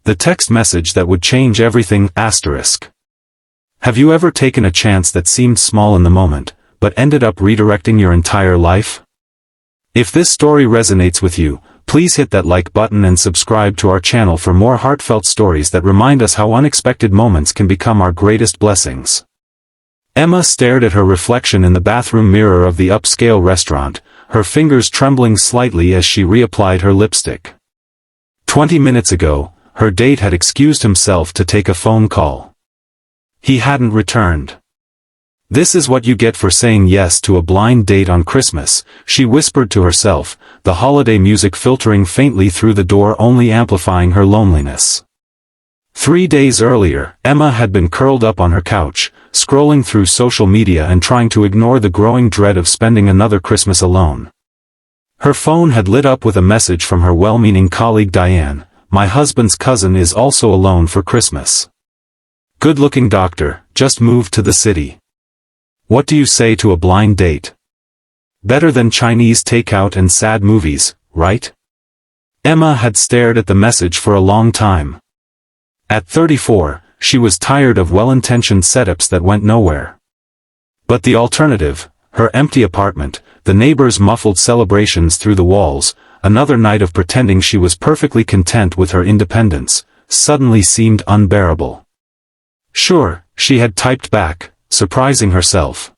The text message that would change everything, asterisk. Have you ever taken a chance that seemed small in the moment, but ended up redirecting your entire life? If this story resonates with you, please hit that like button and subscribe to our channel for more heartfelt stories that remind us how unexpected moments can become our greatest blessings. Emma stared at her reflection in the bathroom mirror of the upscale restaurant, her fingers trembling slightly as she reapplied her lipstick. 20 minutes ago, her date had excused himself to take a phone call. He hadn't returned. This is what you get for saying yes to a blind date on Christmas, she whispered to herself, the holiday music filtering faintly through the door only amplifying her loneliness. 3 days earlier, Emma had been curled up on her couch, scrolling through social media and trying to ignore the growing dread of spending another Christmas alone. Her phone had lit up with a message from her well-meaning colleague Diane, "My husband's cousin is also alone for Christmas. Good-looking doctor, just moved to the city. What do you say to a blind date? Better than Chinese takeout and sad movies, right?" Emma had stared at the message for a long time. At 34, she was tired of well-intentioned setups that went nowhere. But the alternative, her empty apartment, the neighbors' muffled celebrations through the walls, another night of pretending she was perfectly content with her independence, suddenly seemed unbearable. Sure, she had typed back, surprising herself.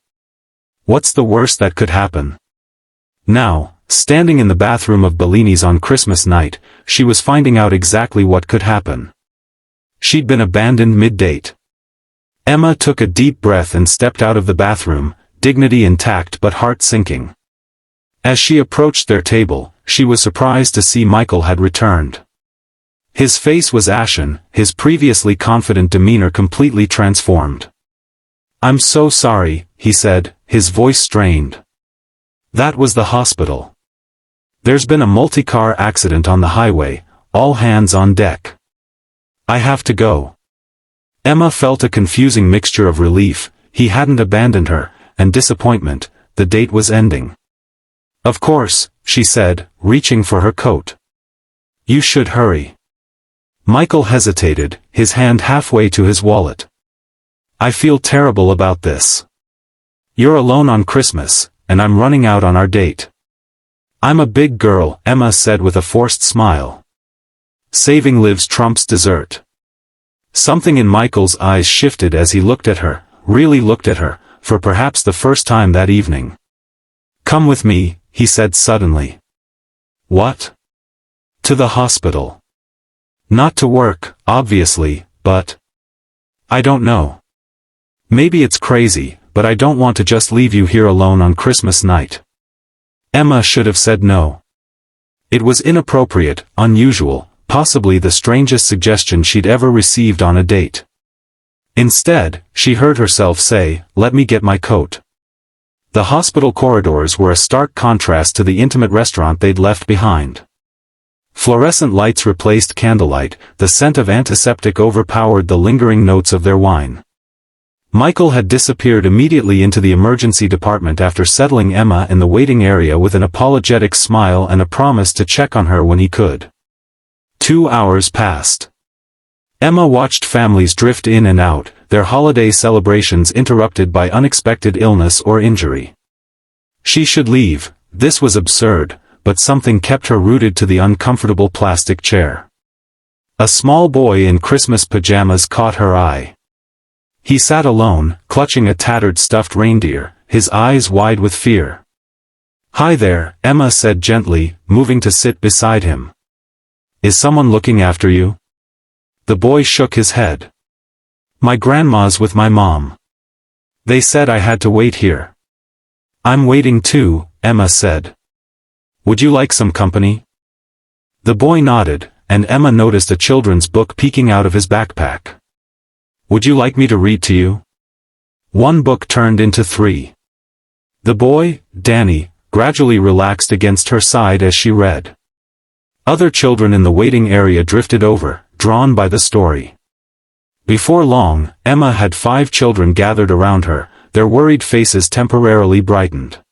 What's the worst that could happen? Now, standing in the bathroom of Bellini's on Christmas night, she was finding out exactly what could happen. She'd been abandoned mid-date. Emma took a deep breath and stepped out of the bathroom, dignity intact but heart sinking. As she approached their table, she was surprised to see Michael had returned. His face was ashen, his previously confident demeanor completely transformed. "I'm so sorry," he said, his voice strained. "That was the hospital. There's been a multi-car accident on the highway, all hands on deck. I have to go." Emma felt a confusing mixture of relief, he hadn't abandoned her, and disappointment, the date was ending. "Of course," she said, reaching for her coat. "You should hurry." Michael hesitated, his hand halfway to his wallet. "I feel terrible about this. You're alone on Christmas, and I'm running out on our date." "I'm a big girl," Emma said with a forced smile. "Saving lives trumps dessert." Something in Michael's eyes shifted as he looked at her, really looked at her, for perhaps the first time that evening. "Come with me," he said suddenly. "What?" "To the hospital. Not to work, obviously, but... I don't know. Maybe it's crazy, but I don't want to just leave you here alone on Christmas night." Emma should have said no. It was inappropriate, unusual, possibly the strangest suggestion she'd ever received on a date. Instead, she heard herself say, "Let me get my coat." The hospital corridors were a stark contrast to the intimate restaurant they'd left behind. Fluorescent lights replaced candlelight, the scent of antiseptic overpowered the lingering notes of their wine. Michael had disappeared immediately into the emergency department after settling Emma in the waiting area with an apologetic smile and a promise to check on her when he could. 2 hours passed. Emma watched families drift in and out, their holiday celebrations interrupted by unexpected illness or injury. She should leave, this was absurd, but something kept her rooted to the uncomfortable plastic chair. A small boy in Christmas pajamas caught her eye. He sat alone, clutching a tattered stuffed reindeer, his eyes wide with fear. "Hi there," Emma said gently, moving to sit beside him. "Is someone looking after you?" The boy shook his head. "My grandma's with my mom. They said I had to wait here." "I'm waiting too," Emma said. "Would you like some company?" The boy nodded, and Emma noticed a children's book peeking out of his backpack. "Would you like me to read to you?" One book turned into 3. The boy, Danny, gradually relaxed against her side as she read. Other children in the waiting area drifted over, drawn by the story. Before long, Emma had 5 children gathered around her, their worried faces temporarily brightened.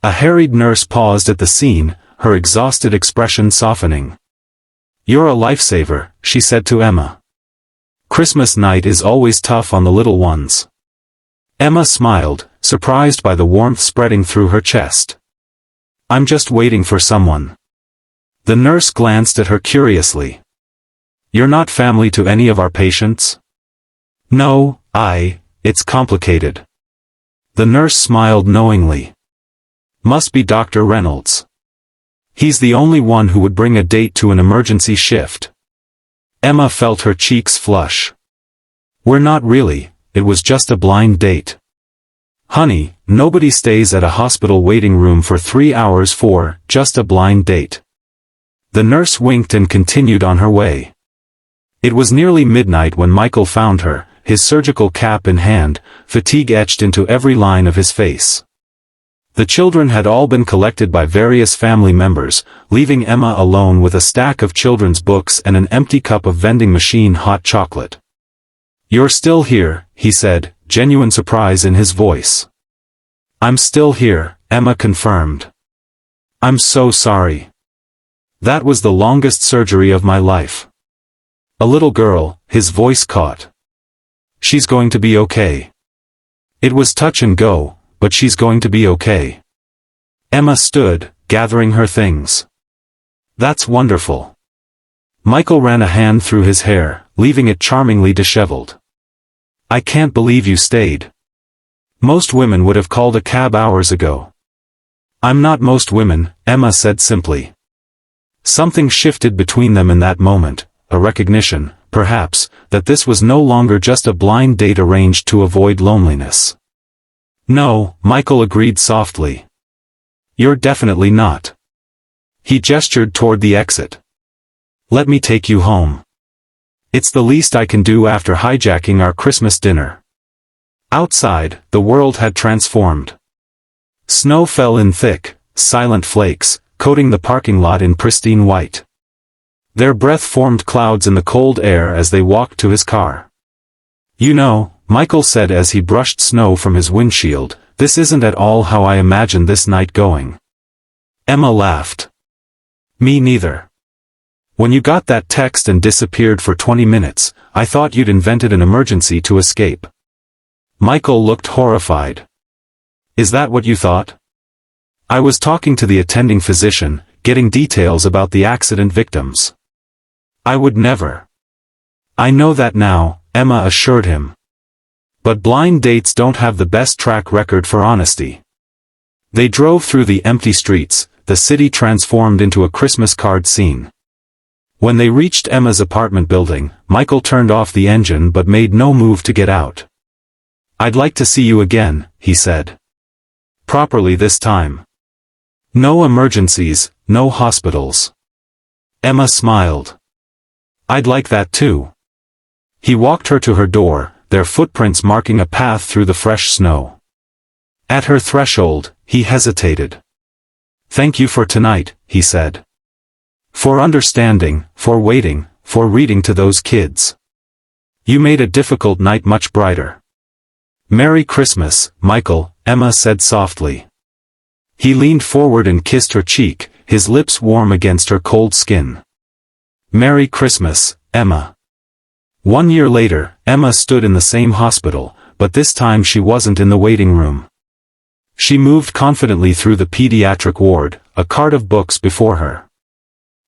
A harried nurse paused at the scene, her exhausted expression softening. "You're a lifesaver," she said to Emma. "Christmas night is always tough on the little ones." Emma smiled, surprised by the warmth spreading through her chest. "I'm just waiting for someone." The nurse glanced at her curiously. "You're not family to any of our patients?" "No, it's complicated." The nurse smiled knowingly. "Must be Dr. Reynolds. He's the only one who would bring a date to an emergency shift." Emma felt her cheeks flush. "We're not really, it was just a blind date." "Honey, nobody stays at a hospital waiting room for 3 hours for just a blind date." The nurse winked and continued on her way. It was nearly midnight when Michael found her, his surgical cap in hand, fatigue etched into every line of his face. The children had all been collected by various family members, leaving Emma alone with a stack of children's books and an empty cup of vending machine hot chocolate. "You're still here," he said, genuine surprise in his voice. "I'm still here," Emma confirmed. "I'm so sorry. That was the longest surgery of my life." "A little girl," his voice caught. "She's going to be okay." It was touch and go, but she's going to be okay. Emma stood, gathering her things. "That's wonderful." Michael ran a hand through his hair, leaving it charmingly disheveled. "I can't believe you stayed. Most women would have called a cab hours ago." "I'm not most women," Emma said simply. Something shifted between them in that moment, a recognition, perhaps, that this was no longer just a blind date arranged to avoid loneliness. "No," Michael agreed softly. "You're definitely not." He gestured toward the exit. "Let me take you home. It's the least I can do after hijacking our Christmas dinner." Outside, the world had transformed. Snow fell in thick, silent flakes, coating the parking lot in pristine white. Their breath formed clouds in the cold air as they walked to his car. "You know," Michael said as he brushed snow from his windshield, "this isn't at all how I imagined this night going." Emma laughed. "Me neither. When you got that text and disappeared for 20 minutes, I thought you'd invented an emergency to escape." Michael looked horrified. "Is that what you thought?" "I was talking to the attending physician, getting details about the accident victims." "I would never." "I know that now," Emma assured him. "But blind dates don't have the best track record for honesty." They drove through the empty streets, the city transformed into a Christmas card scene. When they reached Emma's apartment building, Michael turned off the engine but made no move to get out. "I'd like to see you again," he said. "Properly this time. No emergencies, no hospitals." Emma smiled. "I'd like that too." He walked her to her door, their footprints marking a path through the fresh snow. At her threshold, he hesitated. "Thank you for tonight," he said. "For understanding, for waiting, for reading to those kids. You made a difficult night much brighter." "Merry Christmas, Michael," Emma said softly. He leaned forward and kissed her cheek, his lips warm against her cold skin. "Merry Christmas, Emma." 1 year later, Emma stood in the same hospital, but this time she wasn't in the waiting room. She moved confidently through the pediatric ward, a cart of books before her.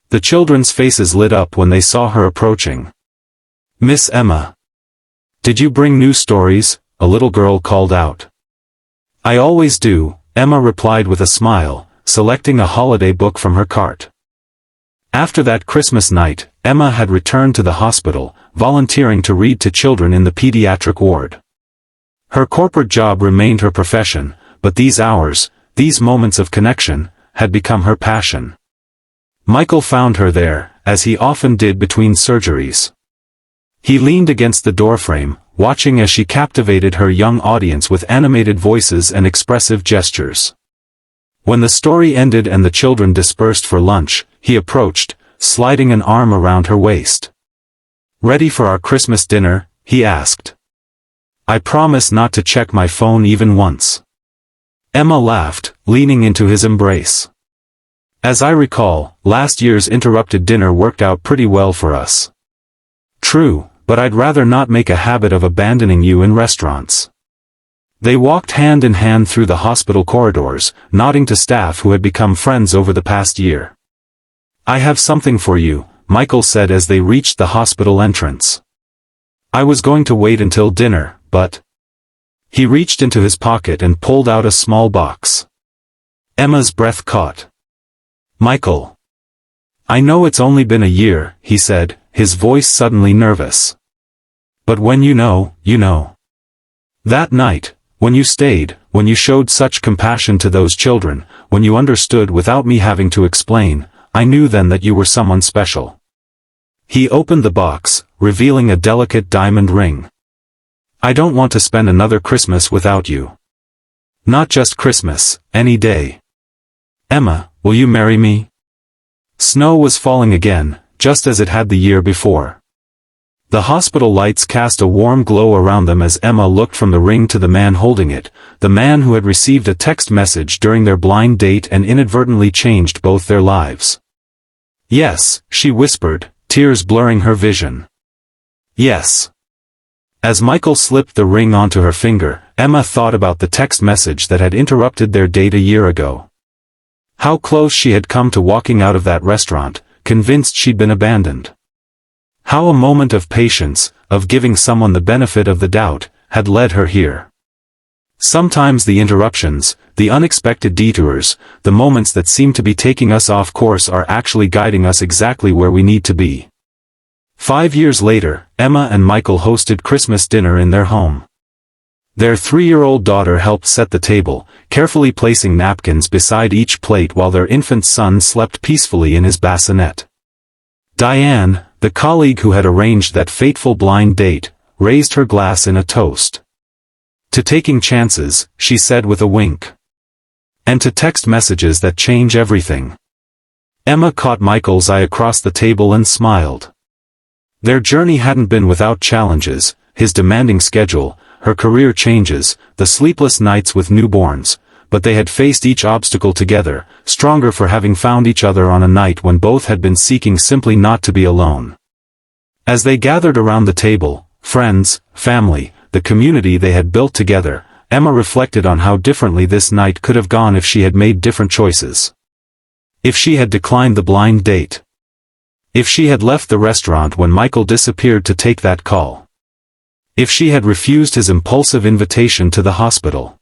The children's faces lit up when they saw her approaching. "Miss Emma. Did you bring new stories?" a little girl called out. "I always do," Emma replied with a smile, selecting a holiday book from her cart. After that Christmas night, Emma had returned to the hospital, volunteering to read to children in the pediatric ward. Her corporate job remained her profession, but these hours, these moments of connection, had become her passion. Michael found her there, as he often did between surgeries. He leaned against the doorframe, watching as she captivated her young audience with animated voices and expressive gestures. When the story ended and the children dispersed for lunch, he approached, sliding an arm around her waist. "Ready for our Christmas dinner?" he asked. "I promise not to check my phone even once." Emma laughed, leaning into his embrace. As I recall, last year's interrupted dinner worked out pretty well for us. True, but I'd rather not make a habit of abandoning you in restaurants. They walked hand in hand through the hospital corridors, nodding to staff who had become friends over the past year. I have something for you, Michael said as they reached the hospital entrance. I was going to wait until dinner, but... He reached into his pocket and pulled out a small box. Emma's breath caught. Michael. I know it's only been a year, he said, his voice suddenly nervous. But when you know, you know. That night, when you stayed, when you showed such compassion to those children, when you understood without me having to explain, I knew then that you were someone special. He opened the box, revealing a delicate diamond ring. I don't want to spend another Christmas without you. Not just Christmas, any day. Emma, will you marry me? Snow was falling again, just as it had the year before. The hospital lights cast a warm glow around them as Emma looked from the ring to the man holding it, the man who had received a text message during their blind date and inadvertently changed both their lives. Yes, she whispered, tears blurring her vision. Yes. As Michael slipped the ring onto her finger, Emma thought about the text message that had interrupted their date a year ago. How close she had come to walking out of that restaurant, convinced she'd been abandoned. How a moment of patience, of giving someone the benefit of the doubt, had led her here. Sometimes the interruptions, the unexpected detours, the moments that seem to be taking us off course are actually guiding us exactly where we need to be. 5 years later, Emma and Michael hosted Christmas dinner in their home. Their 3-year-old daughter helped set the table, carefully placing napkins beside each plate while their infant son slept peacefully in his bassinet. Diane, the colleague who had arranged that fateful blind date, raised her glass in a toast. To taking chances, she said with a wink. And to text messages that change everything. Emma caught Michael's eye across the table and smiled. Their journey hadn't been without challenges, his demanding schedule, her career changes, the sleepless nights with newborns, but they had faced each obstacle together, stronger for having found each other on a night when both had been seeking simply not to be alone. As they gathered around the table, friends, family, the community they had built together, Emma reflected on how differently this night could have gone if she had made different choices. If she had declined the blind date. If she had left the restaurant when Michael disappeared to take that call. If she had refused his impulsive invitation to the hospital.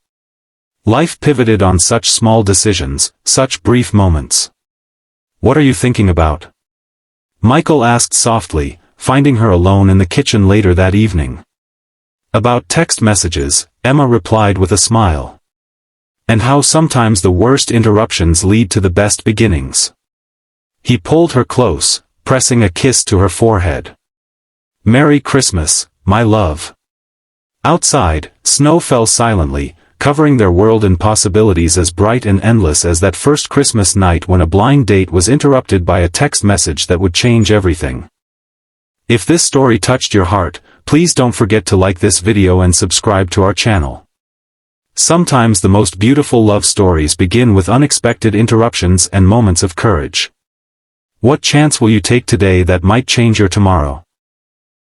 Life pivoted on such small decisions, such brief moments. What are you thinking about? Michael asked softly, finding her alone in the kitchen later that evening. About text messages, Emma replied with a smile. And how sometimes the worst interruptions lead to the best beginnings. He pulled her close, pressing a kiss to her forehead. Merry Christmas, my love. Outside, snow fell silently, covering their world in possibilities as bright and endless as that first Christmas night when a blind date was interrupted by a text message that would change everything. If this story touched your heart, please don't forget to like this video and subscribe to our channel. Sometimes the most beautiful love stories begin with unexpected interruptions and moments of courage. What chance will you take today that might change your tomorrow?